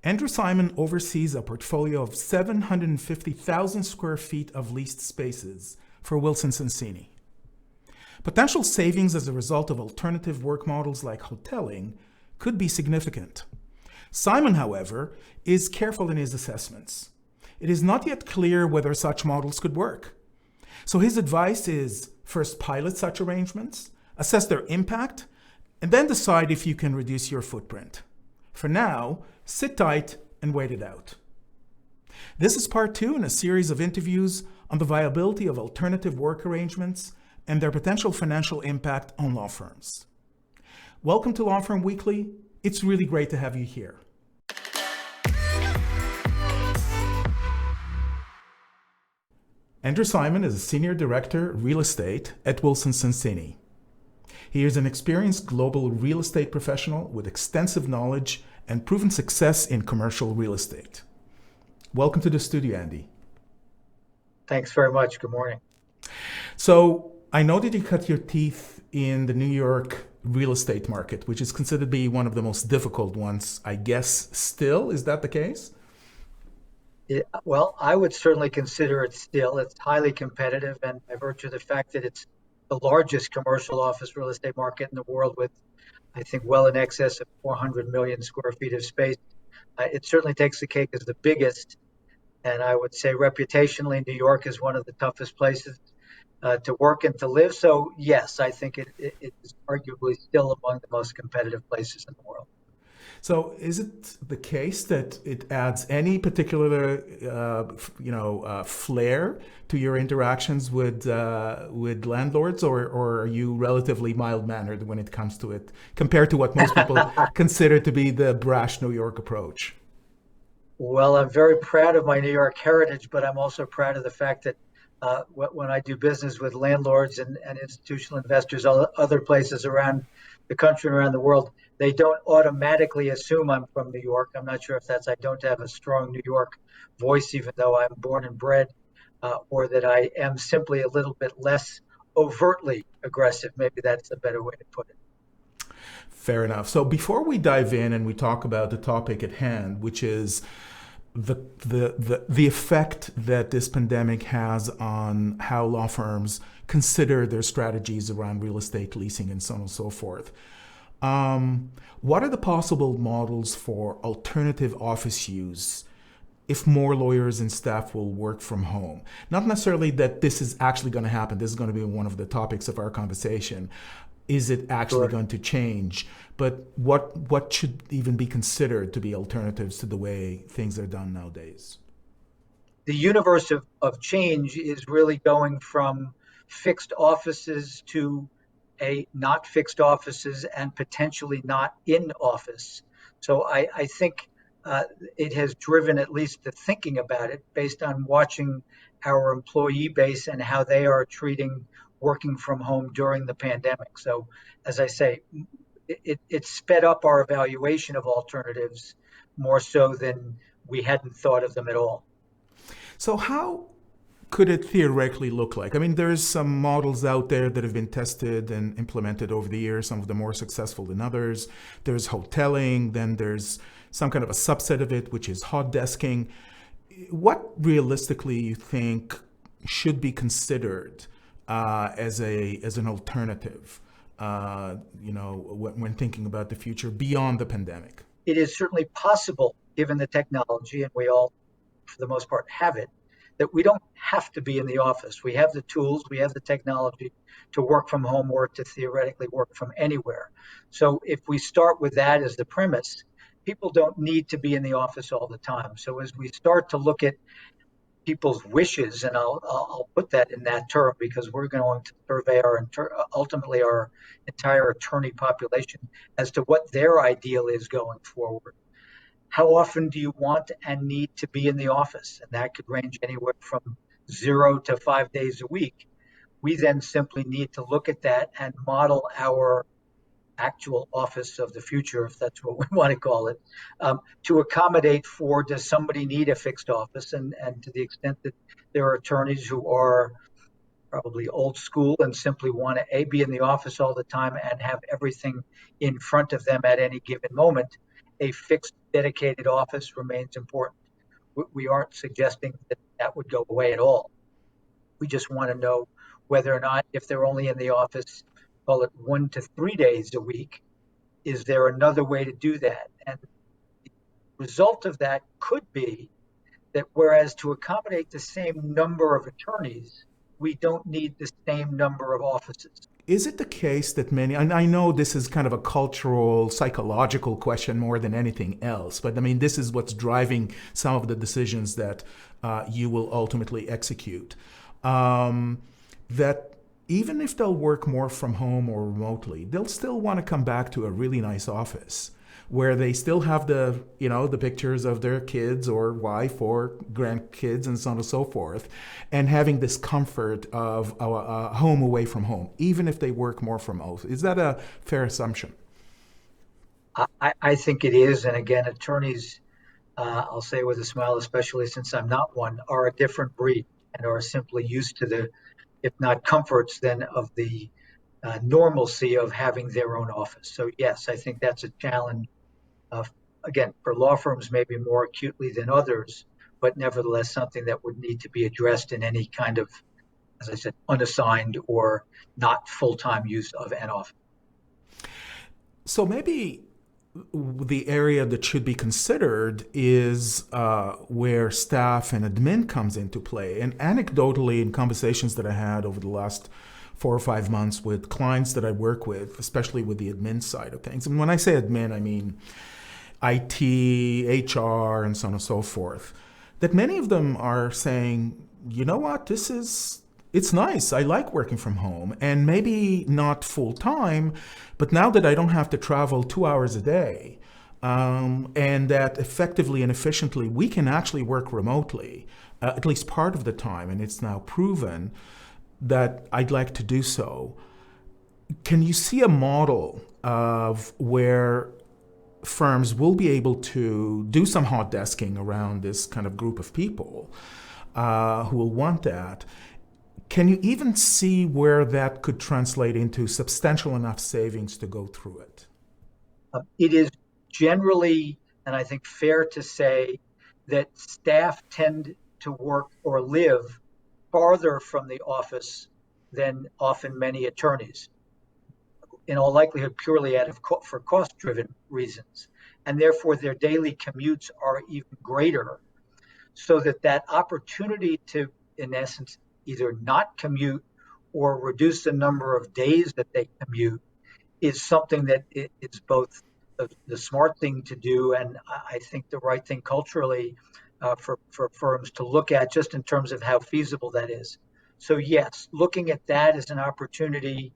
Andrew Simon oversees a portfolio of 750,000 square feet of leased spaces for Wilson Sonsini. Potential savings as a result of alternative work models like hoteling could be significant. Simon, however, is careful in his assessments. It is not yet clear whether such models could work. So his advice is first pilot such arrangements, assess their impact, and then decide if you can reduce your footprint. For now, sit tight and wait it out. This is part two in a series of interviews on the viability of alternative work arrangements and their potential financial impact on law firms. Welcome to Law Firm Weekly. It's really great to have you here. Andrew Simon is a Senior Director, Real Estate at Wilson Sonsini. He is an experienced global real estate professional with extensive knowledge and proven success in commercial real estate. Welcome to the studio, Andy. Thanks very much. Good morning. So I know that you cut your teeth in the New York real estate market, which is considered to be one of the most difficult ones, I guess, still. Is that the case? Well, I would certainly consider it still. It's highly competitive, and by virtue of the fact that it's the largest commercial office real estate market in the world with, I think, well in excess of 400 million square feet of space, it certainly takes the cake as the biggest. And I would say reputationally, New York is one of the toughest places to work and to live. So yes, I think it is arguably still among the most competitive places in the world. So is it the case that it adds any particular, flair to your interactions with landlords, or are you relatively mild-mannered when it comes to it, compared to what most people consider to be the brash New York approach? Well, I'm very proud of my New York heritage, but I'm also proud of the fact that when I do business with landlords and institutional investors, other places around the country and around the world, they don't automatically assume I'm from New York. I'm not sure if that's I don't have a strong New York voice, even though I'm born and bred, or that I am simply a little bit less overtly aggressive. Maybe that's a better way to put it. Fair enough. So before we dive in and we talk about the topic at hand, which is the effect that this pandemic has on how law firms consider their strategies around real estate leasing and so on and so forth. What are the possible models for alternative office use if more lawyers and staff will work from home? Not necessarily that this is actually going to happen. This is going to be one of the topics of our conversation. Is it actually going to change? But what should even be considered to be alternatives to the way things are done nowadays? The universe of change is really going from fixed offices to a not fixed offices and potentially not in office. So I think it has driven at least the thinking about it based on watching our employee base and how they are treating working from home during the pandemic. So as I say, it sped up our evaluation of alternatives more so than we hadn't thought of them at all. So how could it theoretically look like? I mean, there's some models out there that have been tested and implemented over the years, some of them more successful than others. There's hoteling, then there's some kind of a subset of it, which is hot desking. What realistically you think should be considered as an alternative, when thinking about the future beyond the pandemic? It is certainly possible, given the technology, and we all, for the most part, have it, that we don't have to be in the office. We have the tools, we have the technology to work from home or to theoretically work from anywhere. So if we start with that as the premise, people don't need to be in the office all the time. So as we start to look at people's wishes, and I'll put that in that term because we're going to survey ultimately our entire attorney population as to what their ideal is going forward. How often do you want and need to be in the office? And that could range anywhere from 0 to 5 days a week. We then simply need to look at that and model our actual office of the future, if that's what we want to call it, to accommodate for, does somebody need a fixed office? And to the extent that there are attorneys who are probably old school and simply want to be in the office all the time and have everything in front of them at any given moment, a fixed dedicated office remains important. We aren't suggesting that that would go away at all. We just want to know whether or not, if they're only in the office, call it 1 to 3 days a week, is there another way to do that? And the result of that could be that whereas to accommodate the same number of attorneys, we don't need the same number of offices. Is it the case that many, and I know this is kind of a cultural, psychological question more than anything else, but I mean, this is what's driving some of the decisions that you will ultimately execute. That even if they'll work more from home or remotely, they'll still want to come back to a really nice office where they still have the pictures of their kids or wife or grandkids and so on and so forth, and having this comfort of a home away from home, even if they work more from home. Is that a fair assumption? I think it is. And again, attorneys, I'll say with a smile, especially since I'm not one, are a different breed and are simply used to the, if not comforts, then of the normalcy of having their own office. So yes, I think that's a challenge. Uh, Again, for law firms, maybe more acutely than others, but nevertheless something that would need to be addressed in any kind of, as I said, unassigned or not full-time use of an office. So maybe the area that should be considered is where staff and admin comes into play. And anecdotally, in conversations that I had over the last 4 or 5 months with clients that I work with, especially with the admin side of things, and when I say admin, I mean IT, HR, and so on and so forth, that many of them are saying, you know what, it's nice. I like working from home, and maybe not full time, but now that I don't have to travel 2 hours a day, and that effectively and efficiently we can actually work remotely, at least part of the time, and it's now proven that I'd like to do so. Can you see a model of where firms will be able to do some hot desking around this kind of group of people who will want that? Can you even see where that could translate into substantial enough savings to go through it? It is generally, and I think fair to say, that staff tend to work or live farther from the office than often many attorneys, in all likelihood purely for cost-driven reasons, and therefore their daily commutes are even greater, so that opportunity to, in essence, either not commute or reduce the number of days that they commute is something that is both the smart thing to do, and I think the right thing culturally for firms to look at, just in terms of how feasible that is. So yes, looking at that as an opportunity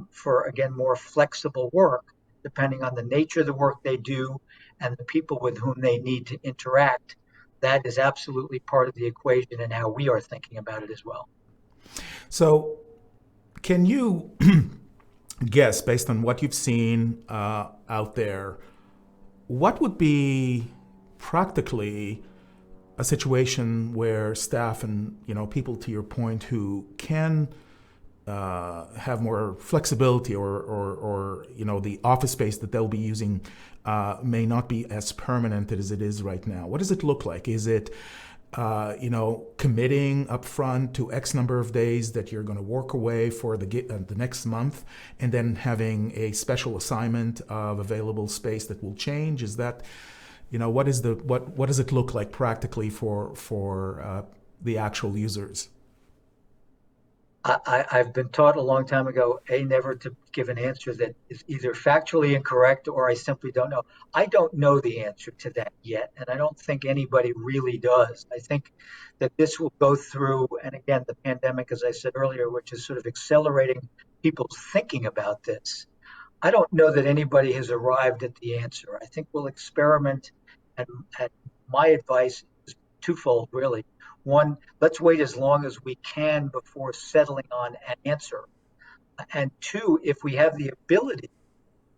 for, again, more flexible work, depending on the nature of the work they do and the people with whom they need to interact, that is absolutely part of the equation and how we are thinking about it as well. So, can you guess, based on what you've seen out there, what would be practically a situation where staff and people, to your point, who can have more flexibility, or the office space that they'll be using may not be as permanent as it is right now? What does it look like? Is it committing upfront to X number of days that you're going to work away for the next month, and then having a special assignment of available space that will change? Is that, what does it look like practically for the actual users? I've been taught a long time ago, never to give an answer that is either factually incorrect or I simply don't know. I don't know the answer to that yet, and I don't think anybody really does. I think that this will go through, and again, the pandemic, as I said earlier, which is sort of accelerating people's thinking about this. I don't know that anybody has arrived at the answer. I think we'll experiment, and my advice is twofold, really. One, let's wait as long as we can before settling on an answer. And two, if we have the ability,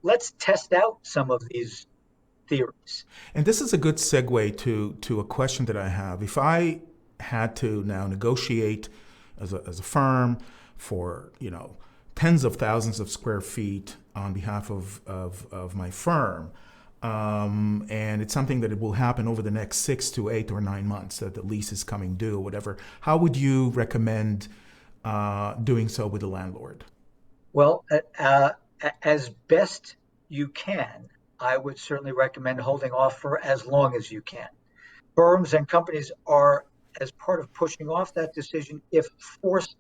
let's test out some of these theories. And this is a good segue to a question that I have. If I had to now negotiate as a firm for tens of thousands of square feet on behalf of my firm, and it's something that it will happen over the next 6 to 8 or 9 months that the lease is coming due or whatever. How would you recommend doing so with the landlord? Well, as best you can, I would certainly recommend holding off for as long as you can. Firms and companies are, as part of pushing off that decision, if forced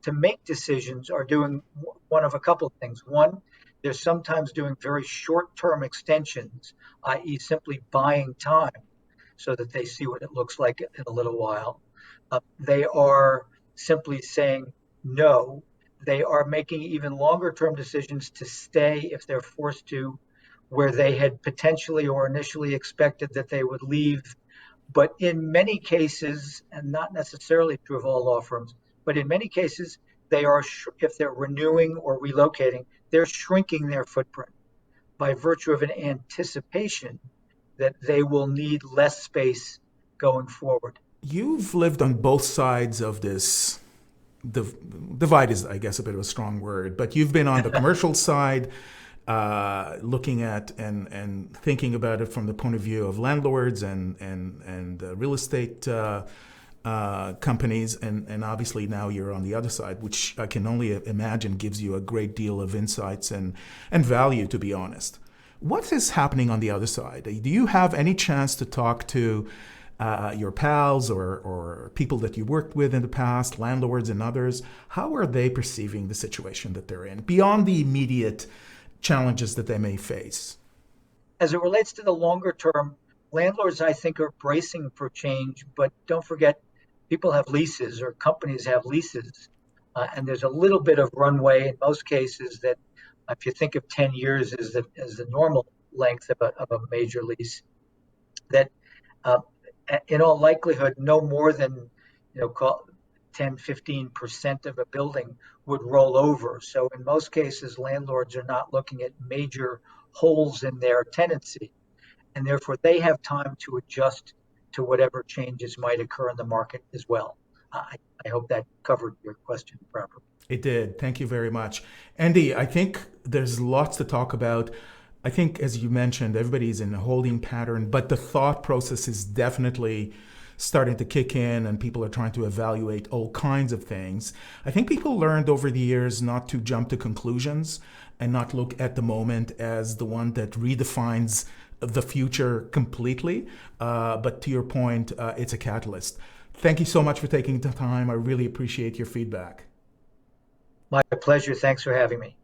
to make decisions, are doing one of a couple of things. One, they're sometimes doing very short-term extensions, i.e., simply buying time so that they see what it looks like in a little while. They are simply saying no. They are making even longer term decisions to stay if they're forced to, where they had potentially or initially expected that they would leave. But in many cases, and not necessarily true of all law firms, but in many cases, they are, if they're renewing or relocating, they're shrinking their footprint by virtue of an anticipation that they will need less space going forward. You've lived on both sides of this. Divide is, I guess, a bit of a strong word, but you've been on the commercial side, looking at and thinking about it from the point of view of landlords and real estate companies, and obviously now you're on the other side, which I can only imagine gives you a great deal of insights and value, to be honest. What is happening on the other side? Do you have any chance to talk to your pals or people that you worked with in the past, landlords and others? How are they perceiving the situation that they're in, beyond the immediate challenges that they may face? As it relates to the longer term, landlords, I think, are bracing for change, but don't forget, people have leases or companies have leases, and there's a little bit of runway in most cases that, if you think of 10 years as the normal length of a major lease, that uh, in all likelihood, no more than, call 10, 15% of a building would roll over. So in most cases, landlords are not looking at major holes in their tenancy, and therefore they have time to adjust to whatever changes might occur in the market as well. I hope that covered your question properly. It did. Thank you very much. Andy, I think there's lots to talk about. I think, as you mentioned, everybody's in a holding pattern, but the thought process is definitely starting to kick in, and people are trying to evaluate all kinds of things. I think people learned over the years not to jump to conclusions and not look at the moment as the one that redefines the future completely. But to your point, it's a catalyst. Thank you so much for taking the time. I really appreciate your feedback. My pleasure. Thanks for having me.